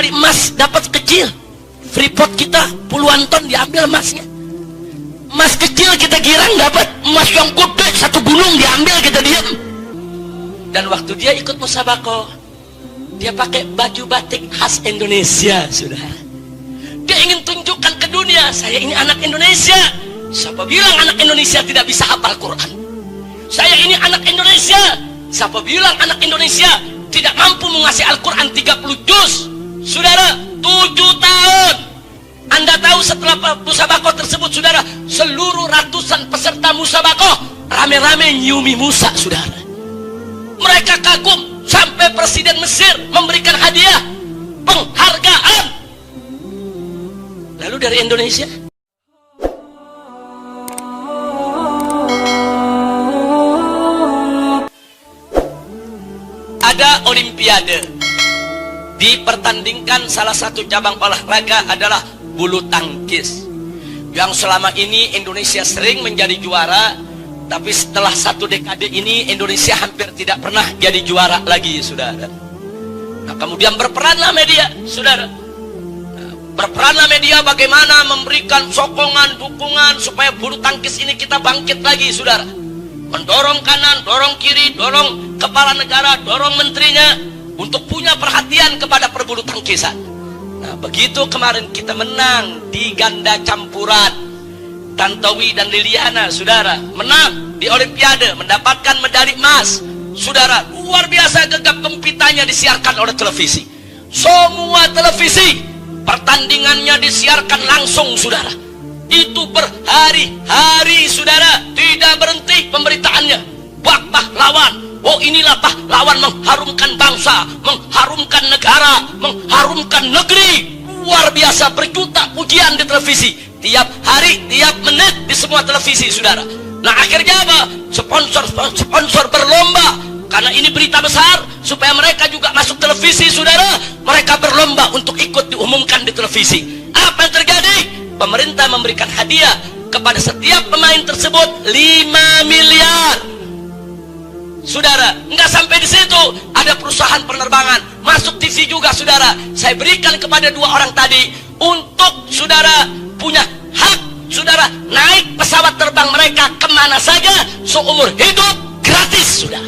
medali emas dapat kecil. Freeport kita puluhan ton diambil emasnya. Emas kecil kita girang dapat, emas yang gede satu gunung diambil, kita diam. Dan waktu dia ikut musabaqah, dia pakai baju batik khas Indonesia, saudara. Dia ingin tunjukkan ke dunia, saya ini anak Indonesia. Siapa bilang anak Indonesia tidak bisa hafal Quran? Saya ini anak Indonesia. Siapa bilang anak Indonesia tidak mampu menguasai Al-Quran 30 juz? Saudara, 7 tahun. Anda tahu setelah musabaqah tersebut, saudara, seluruh ratusan peserta musabaqah rame-rame nyiumi Musa, saudara. Mereka kagum sampai Presiden Mesir memberikan hadiah penghargaan. Lalu dari Indonesia, ada olimpiade, dipertandingkan salah satu cabang olahraga adalah bulu tangkis, yang selama ini Indonesia sering menjadi juara, tapi setelah satu dekade ini Indonesia hampir tidak pernah jadi juara lagi, saudara. Nah, kemudian berperanlah media, saudara. Berperanlah media bagaimana memberikan sokongan, dukungan supaya bulu tangkis ini kita bangkit lagi, saudara. Mendorong kanan, dorong kiri, dorong kepala negara, dorong menterinya untuk punya perhatian kepada perbulu tangkisan. Nah, begitu kemarin kita menang di ganda campuran, Tantowi dan Liliana, saudara, menang di olimpiade, mendapatkan medali emas, saudara. Luar biasa gegap gempitanya disiarkan oleh televisi. Semua televisi pertandingannya disiarkan langsung, saudara. Itu berhari-hari, saudara, tidak berhenti pemberitaannya. Bak pahlawan, oh inilah pahlawan mengharumkan bangsa, mengharumkan negara, mengharumkan negeri. Luar biasa, berjuta pujian di televisi, tiap hari, tiap menit di semua televisi, saudara. Nah, akhirnya apa? Sponsor berlomba, karena ini berita besar, supaya mereka juga masuk televisi, saudara. Mereka berlomba untuk ikut diumumkan di televisi. Apa yang terjadi? Pemerintah memberikan hadiah kepada setiap pemain tersebut 5 miliar. Saudara, nggak sampai di situ, ada perusahaan penerbangan masuk TV juga, saudara. Saya berikan kepada 2 orang tadi untuk saudara punya hak, saudara, naik pesawat terbang mereka kemana saja seumur hidup gratis, saudara.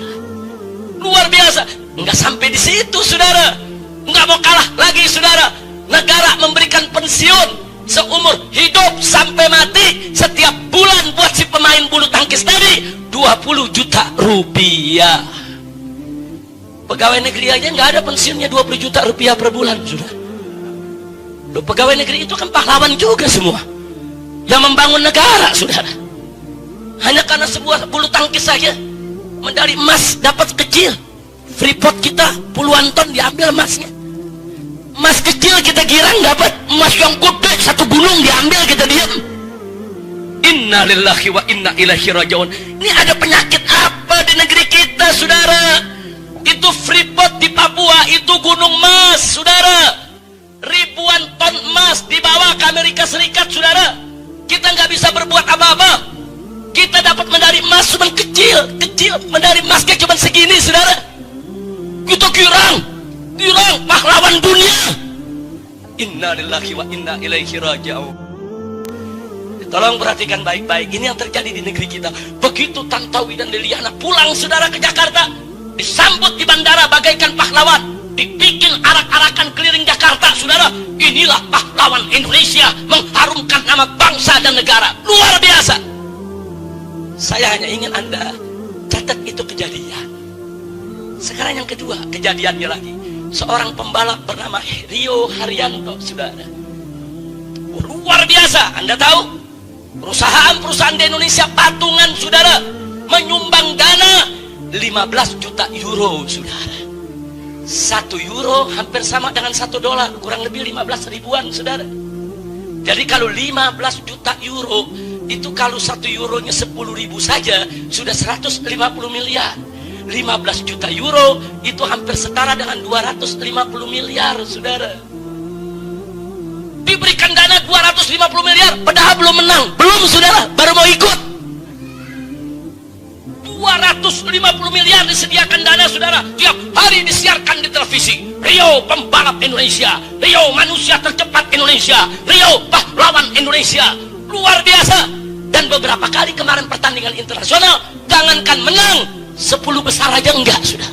Luar biasa. Nggak sampai di situ, saudara. Nggak mau kalah lagi, saudara. Negara memberikan pensiun seumur hidup sampai mati setiap bulan buat si pemain bulu tangkis tadi 20 juta rupiah. Pegawai negeri aja nggak ada pensiunnya 20 juta rupiah per bulan, saudara. Loh, pegawai negeri itu kan pahlawan juga semua, yang membangun negara, saudara. Hanya karena sebuah bulu tangkis saja medali emas dapat kecil. Freeport kita puluhan ton diambil emasnya. Emas kecil kita girang dapat, emas yang gede satu gunung diambil, kita diam. Inna lillahi wa inna ilaihi rajiun. Ini ada penyakit apa di negeri kita, saudara? Itu Freeport di Papua, itu gunung emas, saudara. Ribuan ton emas dibawa ke Amerika Serikat, saudara. Kita nggak bisa berbuat apa-apa. Kita dapat medali emas cuma kecil, medali emasnya cuma segini, saudara. Kita girang pahlawan dunia. Inna lillahi wa inna ilaihi raji'un. Tolong perhatikan baik-baik, ini yang terjadi di negeri kita. Begitu Tantowi dan Liliana pulang, saudara, ke Jakarta, disambut di bandara bagaikan pahlawan, dibikin arak-arakan keliling Jakarta, saudara. Inilah pahlawan Indonesia, mengharumkan nama bangsa dan negara. Luar biasa. Saya hanya ingin Anda catat itu kejadian. Sekarang yang kedua, kejadiannya lagi. Seorang pembalap bernama Rio Haryanto, saudara. Luar biasa. Anda tahu, perusahaan-perusahaan di Indonesia patungan, saudara, menyumbang dana 15 juta euro, saudara. 1 euro hampir sama dengan 1 dolar, kurang lebih 15 ribuan, saudara. Jadi kalau 15 juta euro, itu kalau 1 euronya 10.000 saja, sudah 150 miliar. 15 juta euro itu hampir setara dengan 250 miliar, saudara. Diberikan dana 250 miliar, padahal belum menang, belum, saudara, baru mau ikut. 250 miliar disediakan dana, saudara, tiap hari disiarkan di televisi. Rio pembalap Indonesia, Rio manusia tercepat Indonesia, Rio pahlawan Indonesia. Luar biasa. Dan beberapa kali kemarin pertandingan internasional, jangankan menang, 10 besar aja enggak, sudah.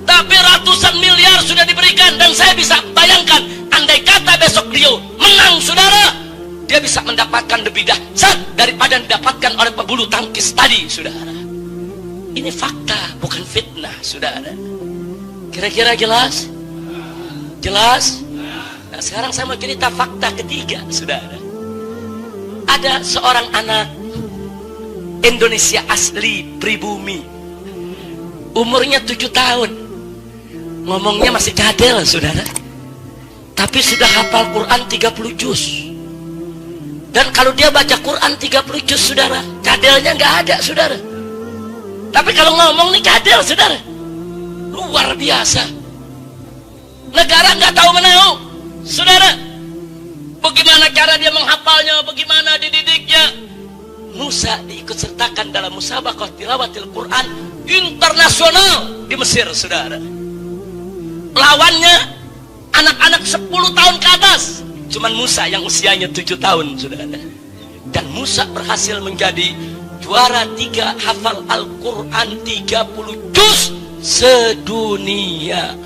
Tapi ratusan miliar sudah diberikan. Dan saya bisa bayangkan, andai kata besok Rio menang, saudara, dia bisa mendapatkan lebih dahsyat daripada didapatkan oleh pebulu tangkis tadi, saudara. Ini fakta, bukan fitnah, saudara. Kira-kira jelas? Jelas? Nah, sekarang saya mau cerita fakta ketiga, saudara. Ada seorang anak Indonesia asli, pribumi, umurnya 7 tahun, ngomongnya masih cadel, saudara, tapi sudah hafal Quran 30 juz. Dan kalau dia baca Quran 30 juz, saudara, cadelnya nggak ada, saudara. Tapi kalau ngomong nih cadel, saudara. Luar biasa. Negara nggak tahu menau, saudara. Bagaimana cara dia menghafalnya, bagaimana dididiknya. Musa diikut sertakan dalam musabaqah tilawatil Quran internasional di Mesir, saudara. Lawannya anak-anak 10 tahun ke atas, cuman Musa yang usianya 7 tahun, saudara. Dan Musa berhasil menjadi juara 3 hafal Al-Quran 30 juz sedunia.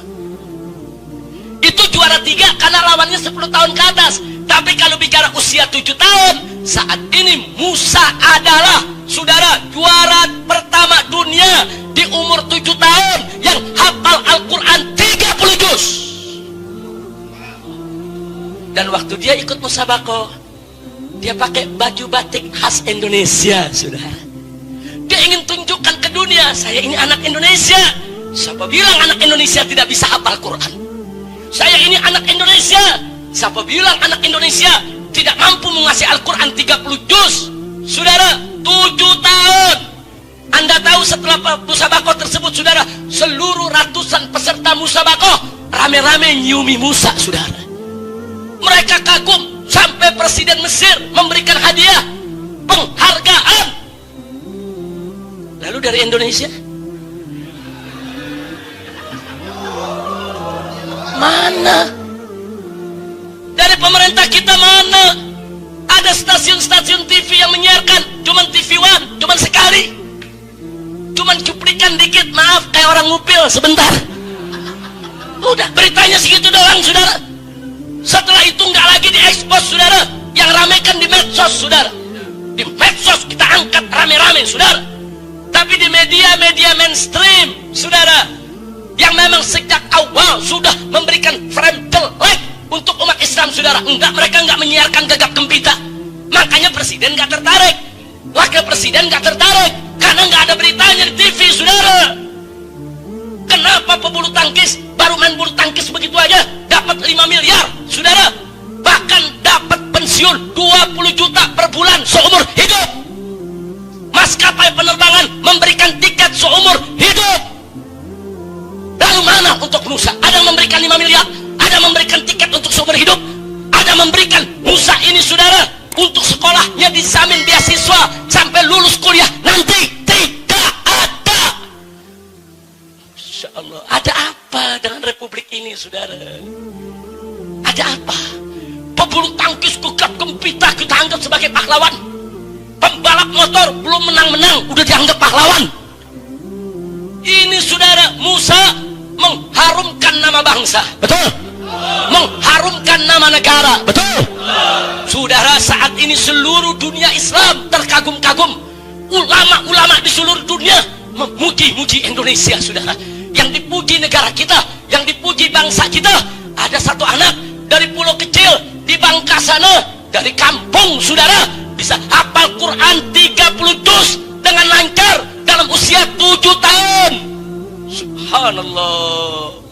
Itu juara 3 karena lawannya 10 tahun ke atas. Tapi kalau bicara usia 7 tahun, saat ini Musa adalah, saudara, juara pertama dunia di umur 7 tahun yang hafal Al-Quran 30 juz. Dan waktu dia ikut musabaqah, dia pakai baju batik khas Indonesia, saudara. Dia ingin tunjukkan ke dunia, saya ini anak Indonesia. Siapa bilang anak Indonesia tidak bisa hafal Quran? Saya ini anak Indonesia. Siapa bilang anak Indonesia tidak mampu menguasai Al-Quran 30 juz? Saudara, 7 tahun. Anda tahu setelah musabaqah tersebut, saudara, seluruh ratusan peserta musabaqah rame-rame nyiumi Musa, saudara. Mereka kagum sampai Presiden Mesir memberikan hadiah penghargaan. Lalu dari Indonesia mana? Dari pemerintah kita mana? Ada stasiun-stasiun TV yang menyiarkan cuman TV One, cuman sekali, cuman cuplikan dikit, maaf, kayak orang ngupil sebentar. Udah, beritanya segitu doang, saudara. Setelah itu nggak lagi diekspos, saudara. Yang ramekan di medsos, saudara. Di medsos kita angkat rame-rame, saudara. Tapi di media-media mainstream, saudara, yang memang sejak awal sudah memberikan frame jelek untuk umat Islam, saudara, mereka enggak menyiarkan gegap gempita. Makanya presiden enggak tertarik, wakil presiden enggak tertarik, karena enggak ada beritanya di TV, saudara. Kenapa pebulu tangkis baru main bulu tangkis begitu aja dapat 5 miliar, saudara? Bahkan dapat pensiun 20 juta per bulan seumur hidup. Maskapai penerbangan memberikan tiket seumur hidup. Lalu mana untuk Musa? Ada yang memberikan 5 miliar, ada yang memberikan tiket untuk seumur hidup, ada yang memberikan Musa ini, saudara, untuk sekolahnya dijamin beasiswa sampai lulus kuliah nanti. Tidak ada. Insya Allah. Ada apa dengan republik ini, saudara? Ada apa? Pebulu tangkis gegap gempita kita anggap sebagai pahlawan. Pembalap motor belum menang-menang udah dianggap pahlawan. Ini, saudara, Musa mengharumkan nama bangsa, betul, mengharumkan nama negara, betul. Saudara, saat ini seluruh dunia Islam terkagum-kagum. Ulama-ulama di seluruh dunia memuji-muji Indonesia, saudara. Yang dipuji negara kita, yang dipuji bangsa kita. Ada satu anak dari pulau kecil di Bangka sana, dari kampung, saudara, bisa hafal Quran 30 juz dengan lancar dalam usia 7 tahun. Subhanallah.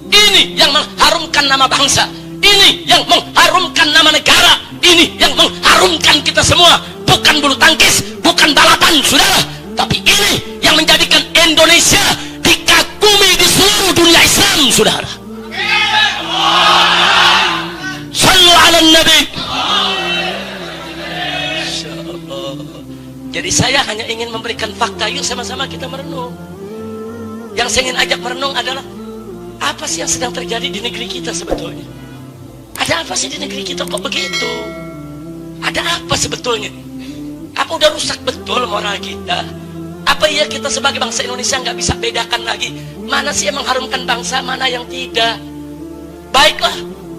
Ini yang mengharumkan nama bangsa, ini yang mengharumkan nama negara, ini yang mengharumkan kita semua. Bukan bulu tangkis, bukan balapan, saudara, tapi ini yang menjadikan Indonesia dikagumi di seluruh dunia Islam, saudara. Sallu ala Nabi. Insyaallah. Jadi saya hanya ingin memberikan fakta. Yuk sama-sama kita merenung. Yang saya ingin ajak merenung adalah Apa sih yang sedang terjadi di negeri kita sebetulnya? Ada apa sih di negeri kita kok begitu? Ada apa sebetulnya? Apa udah rusak betul moral kita? Apa iya kita sebagai bangsa Indonesia nggak bisa bedakan lagi mana sih yang mengharumkan bangsa, mana yang tidak? Baiklah,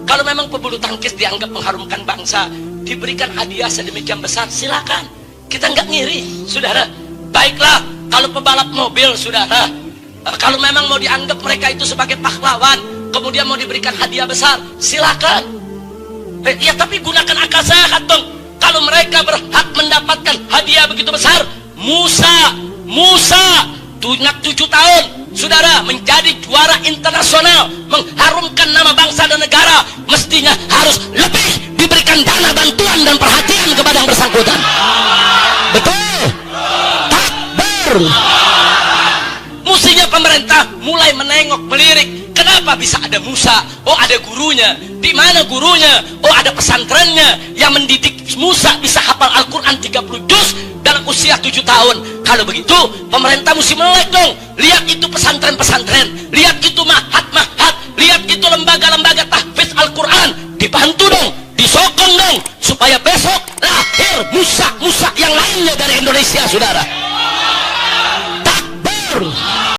kalau memang pebulu tangkis dianggap mengharumkan bangsa, diberikan hadiah sedemikian besar, silakan. Kita nggak ngiri, saudara. Baiklah, kalau pebalap mobil, saudara, kalau memang mau dianggap mereka itu sebagai pahlawan, kemudian mau diberikan hadiah besar, silakan. Ya tapi gunakan akal sehat dong. Kalau mereka berhak mendapatkan hadiah begitu besar, Musa, anak 7 tahun, saudara, menjadi juara internasional, mengharumkan nama bangsa dan negara, mestinya harus lebih diberikan dana bantuan dan perhatian kepada yang bersangkutan. Betul? Takbir. Mestinya pemerintah mulai menengok, melirik. Kenapa bisa ada Musa? Oh, ada gurunya. Di mana gurunya? Oh, ada pesantrennya yang mendidik Musa bisa hafal Al-Quran 30 juz dalam usia 7 tahun. Kalau begitu, pemerintah mesti melek dong. Lihat itu pesantren-pesantren, lihat itu mahat-mahat, lihat itu lembaga-lembaga tahfiz Al-Quran. Dibantu dong, disokong dong, supaya besok lahir Musa-Musa yang lainnya dari Indonesia, saudara.